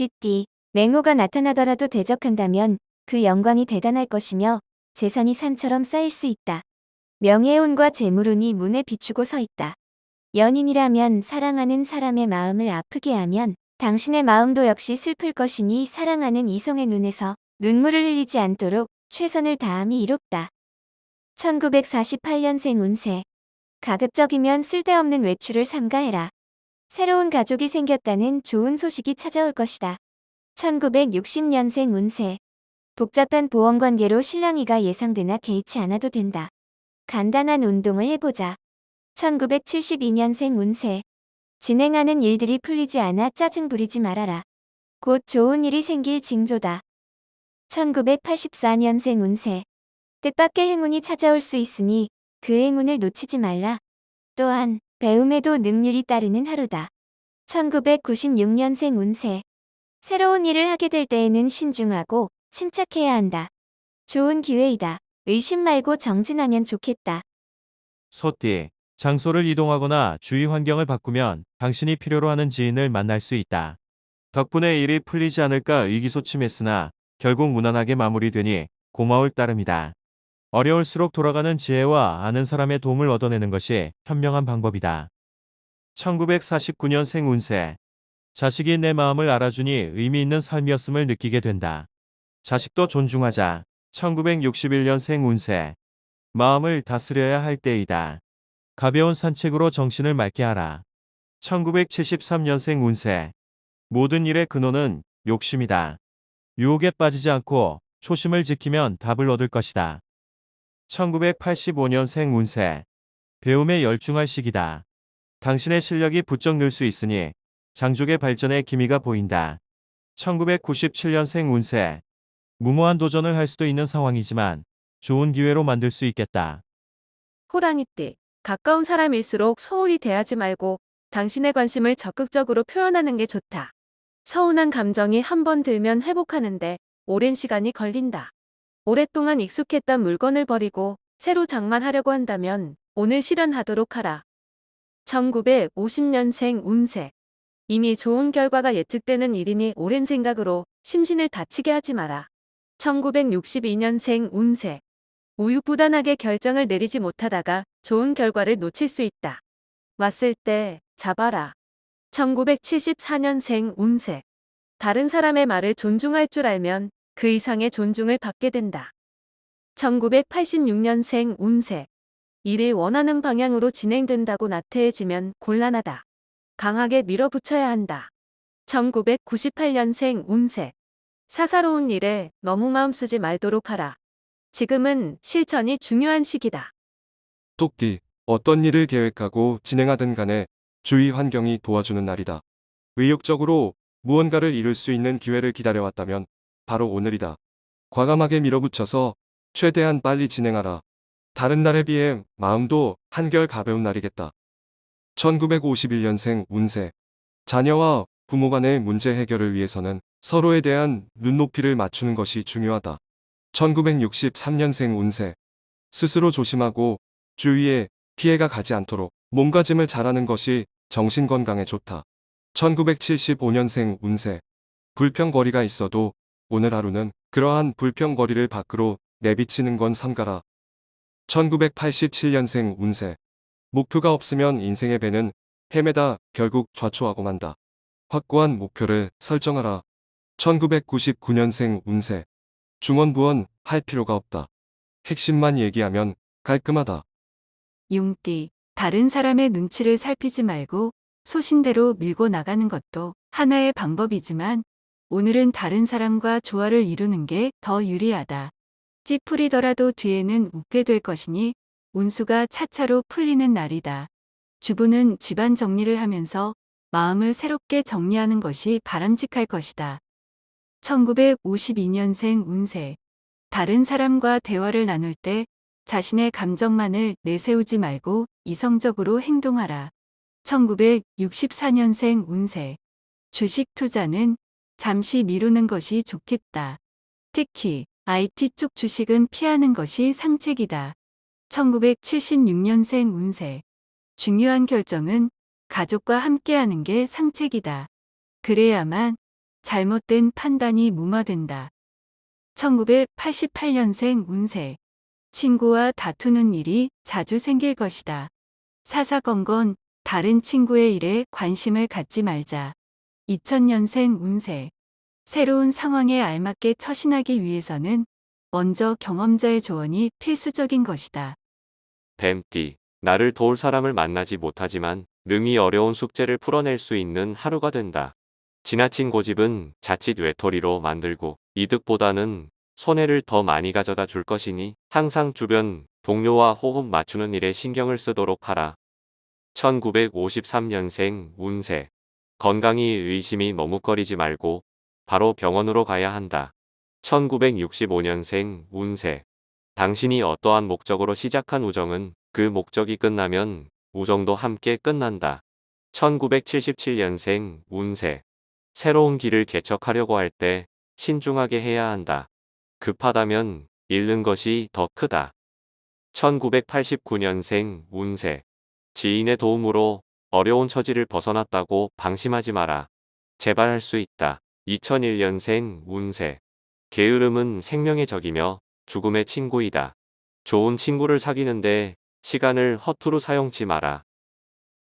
쥐띠, 맹호가 나타나더라도 대적한다면 그 영광이 대단할 것이며 재산이 산처럼 쌓일 수 있다. 명예운과 재물운이 문에 비추고 서 있다. 연인이라면 사랑하는 사람의 마음을 아프게 하면 당신의 마음도 역시 슬플 것이니 사랑하는 이성의 눈에서 눈물을 흘리지 않도록 최선을 다함이 이롭다. 1948년생 운세. 가급적이면 쓸데없는 외출을 삼가해라. 새로운 가족이 생겼다는 좋은 소식이 찾아올 것이다. 1960년생 운세. 복잡한 보험관계로 실랑이가 예상되나 개의치 않아도 된다. 간단한 운동을 해보자. 1972년생 운세. 진행하는 일들이 풀리지 않아 짜증 부리지 말아라. 곧 좋은 일이 생길 징조다. 1984년생 운세. 뜻밖의 행운이 찾아올 수 있으니 그 행운을 놓치지 말라. 또한 배움에도 능률이 따르는 하루다. 1996년생 운세. 새로운 일을 하게 될 때에는 신중하고 침착해야 한다. 좋은 기회이다. 의심 말고 정진하면 좋겠다. 소띠, 장소를 이동하거나 주위 환경을 바꾸면 당신이 필요로 하는 지인을 만날 수 있다. 덕분에 일이 풀리지 않을까 의기소침했으나 결국 무난하게 마무리되니 고마울 따름이다. 어려울수록 돌아가는 지혜와 아는 사람의 도움을 얻어내는 것이 현명한 방법이다. 1949년생 운세. 자식이 내 마음을 알아주니 의미 있는 삶이었음을 느끼게 된다. 자식도 존중하자. 1961년생 운세. 마음을 다스려야 할 때이다. 가벼운 산책으로 정신을 맑게 하라. 1973년생 운세. 모든 일의 근원은 욕심이다. 유혹에 빠지지 않고 초심을 지키면 답을 얻을 것이다. 1985년생 운세. 배움에 열중할 시기다. 당신의 실력이 부쩍 늘 수 있으니 장족의 발전에 기미가 보인다. 1997년생 운세. 무모한 도전을 할 수도 있는 상황이지만 좋은 기회로 만들 수 있겠다. 호랑이띠, 가까운 사람일수록 소홀히 대하지 말고 당신의 관심을 적극적으로 표현하는 게 좋다. 서운한 감정이 한 번 들면 회복하는데 오랜 시간이 걸린다. 오랫동안 익숙했던 물건을 버리고 새로 장만하려고 한다면 오늘 실현하도록 하라. 1950년생 운세. 이미 좋은 결과가 예측되는 일이니 오랜 생각으로 심신을 다치게 하지 마라. 1962년생 운세. 우유부단하게 결정을 내리지 못하다가 좋은 결과를 놓칠 수 있다. 왔을 때 잡아라. 1974년생 운세. 다른 사람의 말을 존중할 줄 알면 그 이상의 존중을 받게 된다. 1986년생 운세. 일이 원하는 방향으로 진행된다고 나태해지면 곤란하다. 강하게 밀어붙여야 한다. 1998년생 운세. 사사로운 일에 너무 마음 쓰지 말도록 하라. 지금은 실천이 중요한 시기다. 토끼, 어떤 일을 계획하고 진행하든 간에 주위 환경이 도와주는 날이다. 의욕적으로 무언가를 이룰 수 있는 기회를 기다려왔다면 바로 오늘이다. 과감하게 밀어붙여서 최대한 빨리 진행하라. 다른 날에 비해 마음도 한결 가벼운 날이겠다. 1951년생 운세. 자녀와 부모 간의 문제 해결을 위해서는 서로에 대한 눈높이를 맞추는 것이 중요하다. 1963년생 운세. 스스로 조심하고 주위에 피해가 가지 않도록 몸가짐을 잘하는 것이 정신 건강에 좋다. 1975년생 운세. 불평거리가 있어도 오늘 하루는 그러한 불평거리를 밖으로 내비치는 건 삼가라. 1987년생 운세. 목표가 없으면 인생의 배는 헤매다 결국 좌초하고 만다. 확고한 목표를 설정하라. 1999년생 운세. 중언부언 할 필요가 없다. 핵심만 얘기하면 깔끔하다. 용띠, 다른 사람의 눈치를 살피지 말고 소신대로 밀고 나가는 것도 하나의 방법이지만 오늘은 다른 사람과 조화를 이루는 게 더 유리하다. 찌푸리더라도 뒤에는 웃게 될 것이니 운수가 차차로 풀리는 날이다. 주부는 집안 정리를 하면서 마음을 새롭게 정리하는 것이 바람직할 것이다. 1952년생 운세. 다른 사람과 대화를 나눌 때 자신의 감정만을 내세우지 말고 이성적으로 행동하라. 1964년생 운세. 주식 투자는 잠시 미루는 것이 좋겠다. 특히 IT 쪽 주식은 피하는 것이 상책이다. 1976년생 운세. 중요한 결정은 가족과 함께하는 게 상책이다. 그래야만 잘못된 판단이 무마된다. 1988년생 운세. 친구와 다투는 일이 자주 생길 것이다. 사사건건 다른 친구의 일에 관심을 갖지 말자. 2000년생 운세. 새로운 상황에 알맞게 처신하기 위해서는 먼저 경험자의 조언이 필수적인 것이다. 뱀띠, 나를 도울 사람을 만나지 못하지만 능히 어려운 숙제를 풀어낼 수 있는 하루가 된다. 지나친 고집은 자칫 외톨이로 만들고 이득보다는 손해를 더 많이 가져다 줄 것이니 항상 주변 동료와 호흡 맞추는 일에 신경을 쓰도록 하라. 1953년생 운세. 건강이 의심이 머뭇거리지 말고 바로 병원으로 가야 한다. 1965년생 운세. 당신이 어떠한 목적으로 시작한 우정은 그 목적이 끝나면 우정도 함께 끝난다. 1977년생 운세. 새로운 길을 개척하려고 할 때 신중하게 해야 한다. 급하다면 잃는 것이 더 크다. 1989년생 운세. 지인의 도움으로 어려운 처지를 벗어났다고 방심하지 마라. 재발할 수 있다. 2001년생 운세. 게으름은 생명의 적이며 죽음의 친구이다. 좋은 친구를 사귀는데 시간을 허투루 사용치 마라.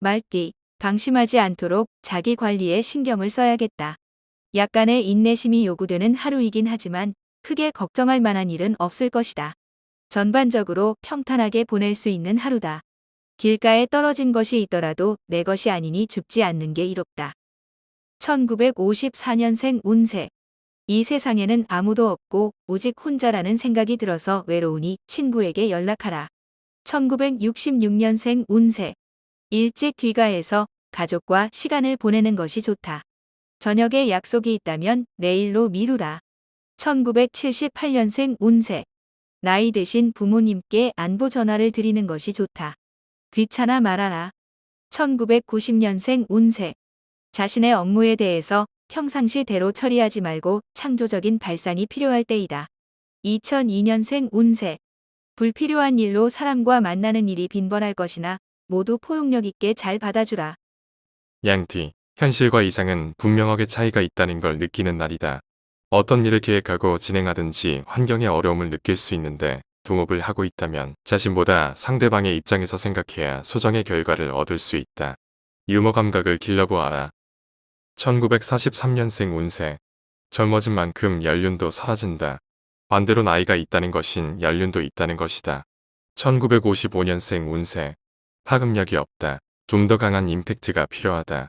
말띠, 방심하지 않도록 자기 관리에 신경을 써야겠다. 약간의 인내심이 요구되는 하루이긴 하지만 크게 걱정할 만한 일은 없을 것이다. 전반적으로 평탄하게 보낼 수 있는 하루다. 길가에 떨어진 것이 있더라도 내 것이 아니니 줍지 않는 게 이롭다. 1954년생 운세. 이 세상에는 아무도 없고 오직 혼자라는 생각이 들어서 외로우니 친구에게 연락하라. 1966년생 운세. 일찍 귀가해서 가족과 시간을 보내는 것이 좋다. 저녁에 약속이 있다면 내일로 미루라. 1978년생 운세. 나이 드신 부모님께 안부 전화를 드리는 것이 좋다. 귀찮아 말아라. 1990년생 운세. 자신의 업무에 대해서 평상시대로 처리하지 말고 창조적인 발상이 필요할 때이다. 2002년생 운세. 불필요한 일로 사람과 만나는 일이 빈번할 것이나 모두 포용력 있게 잘 받아주라. 양띠, 현실과 이상은 분명하게 차이가 있다는 걸 느끼는 날이다. 어떤 일을 계획하고 진행하든지 환경의 어려움을 느낄 수 있는데 동업을 하고 있다면 자신보다 상대방의 입장에서 생각해야 소정의 결과를 얻을 수 있다. 유머 감각을 길러보아라. 1943년생 운세. 젊어진 만큼 연륜도 사라진다. 반대로 나이가 있다는 것인 연륜도 있다는 것이다. 1955년생 운세. 파급력이 없다. 좀 더 강한 임팩트가 필요하다.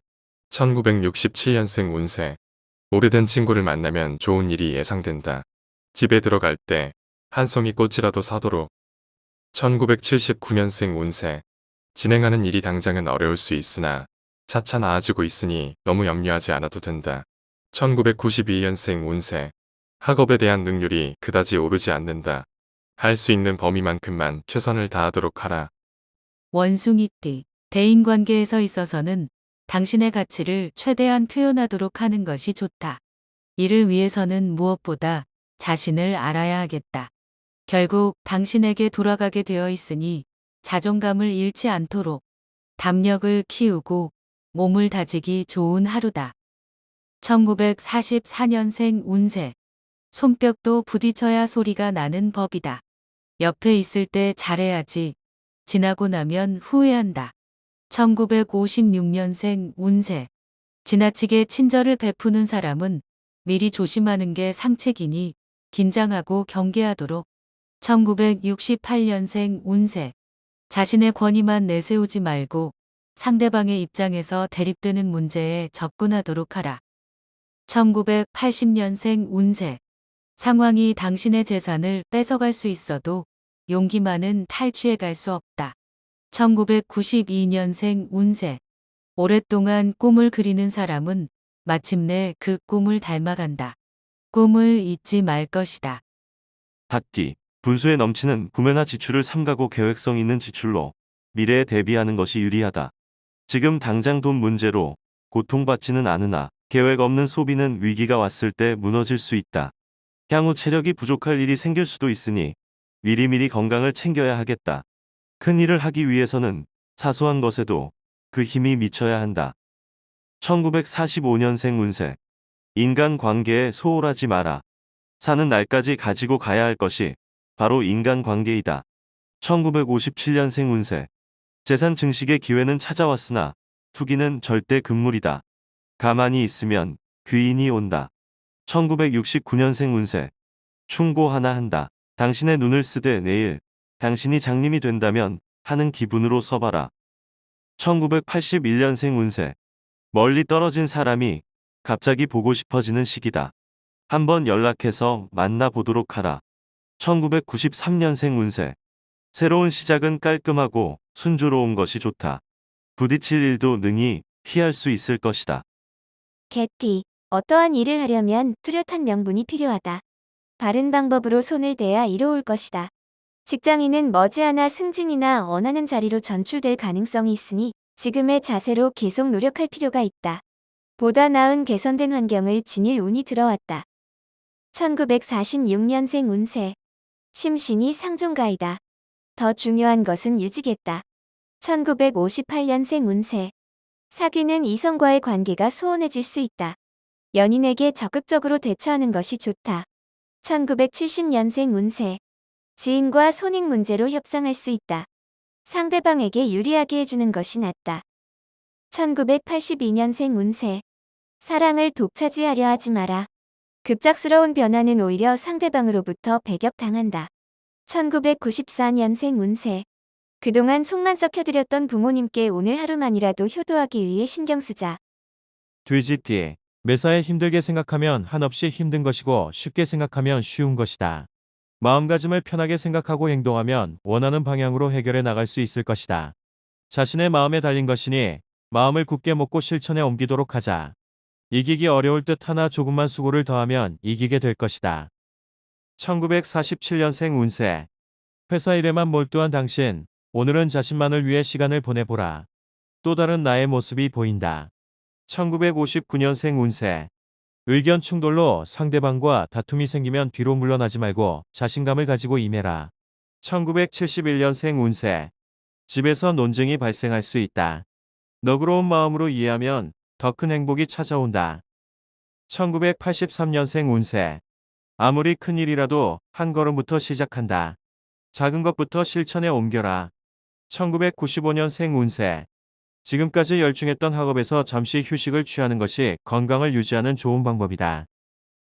1967년생 운세. 오래된 친구를 만나면 좋은 일이 예상된다. 집에 들어갈 때 한 송이 꽃이라도 사도록. 1979년생 운세. 진행하는 일이 당장은 어려울 수 있으나 차차 나아지고 있으니 너무 염려하지 않아도 된다. 1991년생 운세. 학업에 대한 능률이 그다지 오르지 않는다. 할 수 있는 범위만큼만 최선을 다하도록 하라. 원숭이띠, 대인관계에서 있어서는 당신의 가치를 최대한 표현하도록 하는 것이 좋다. 이를 위해서는 무엇보다 자신을 알아야 하겠다. 결국 당신에게 돌아가게 되어 있으니 자존감을 잃지 않도록 담력을 키우고 몸을 다지기 좋은 하루다. 1944년생 운세. 손뼉도 부딪혀야 소리가 나는 법이다. 옆에 있을 때 잘해야지. 지나고 나면 후회한다. 1956년생 운세. 지나치게 친절을 베푸는 사람은 미리 조심하는 게 상책이니 긴장하고 경계하도록. 1968년생 운세. 자신의 권위만 내세우지 말고 상대방의 입장에서 대립되는 문제에 접근하도록 하라. 1980년생 운세. 상황이 당신의 재산을 뺏어갈 수 있어도 용기만은 탈취해 갈 수 없다. 1992년생 운세. 오랫동안 꿈을 그리는 사람은 마침내 그 꿈을 닮아간다. 꿈을 잊지 말 것이다. 닭띠, 분수에 넘치는 구매나 지출을 삼가고 계획성 있는 지출로 미래에 대비하는 것이 유리하다. 지금 당장 돈 문제로 고통받지는 않으나 계획 없는 소비는 위기가 왔을 때 무너질 수 있다. 향후 체력이 부족할 일이 생길 수도 있으니 미리미리 건강을 챙겨야 하겠다. 큰 일을 하기 위해서는 사소한 것에도 그 힘이 미쳐야 한다. 1945년생 운세. 인간관계에 소홀하지 마라. 사는 날까지 가지고 가야 할 것이 바로 인간관계이다. 1957년생 운세. 재산 증식의 기회는 찾아왔으나 투기는 절대 금물이다. 가만히 있으면 귀인이 온다. 1969년생 운세. 충고 하나 한다. 당신의 눈을 쓰되 내일 당신이 장님이 된다면 하는 기분으로 써봐라. 1981년생 운세. 멀리 떨어진 사람이 갑자기 보고 싶어지는 시기다. 한번 연락해서 만나보도록 하라. 1993년생 운세. 새로운 시작은 깔끔하고 순조로운 것이 좋다. 부딪힐 일도 능히 피할 수 있을 것이다. 개띠. 어떠한 일을 하려면 뚜렷한 명분이 필요하다. 바른 방법으로 손을 대야 이로울 것이다. 직장인은 머지않아 승진이나 원하는 자리로 전출될 가능성이 있으니 지금의 자세로 계속 노력할 필요가 있다. 보다 나은 개선된 환경을 지닐 운이 들어왔다. 1946년생 운세. 심신이 상종가이다. 더 중요한 것은 유지겠다. 1958년생 운세. 사귀는 이성과의 관계가 소원해질 수 있다. 연인에게 적극적으로 대처하는 것이 좋다. 1970년생 운세. 지인과 손익 문제로 협상할 수 있다. 상대방에게 유리하게 해주는 것이 낫다. 1982년생 운세. 사랑을 독차지하려 하지 마라. 급작스러운 변화는 오히려 상대방으로부터 배격당한다. 1994년생 운세. 그동안 속만 썩혀드렸던 부모님께 오늘 하루만이라도 효도하기 위해 신경 쓰자. 돼지띠. 매사에 힘들게 생각하면 한없이 힘든 것이고 쉽게 생각하면 쉬운 것이다. 마음가짐을 편하게 생각하고 행동하면 원하는 방향으로 해결해 나갈 수 있을 것이다. 자신의 마음에 달린 것이니 마음을 굳게 먹고 실천에 옮기도록 하자. 이기기 어려울 듯 하나 조금만 수고를 더하면 이기게 될 것이다. 1947년생 운세. 회사 일에만 몰두한 당신, 오늘은 자신만을 위해 시간을 보내보라. 또 다른 나의 모습이 보인다. 1959년생 운세. 의견 충돌로 상대방과 다툼이 생기면 뒤로 물러나지 말고 자신감을 가지고 임해라. 1971년생 운세. 집에서 논쟁이 발생할 수 있다. 너그러운 마음으로 이해하면 더 큰 행복이 찾아온다. 1983년생 운세. 아무리 큰 일이라도 한 걸음부터 시작한다. 작은 것부터 실천에 옮겨라. 1995년생 운세. 지금까지 열중했던 학업에서 잠시 휴식을 취하는 것이 건강을 유지하는 좋은 방법이다.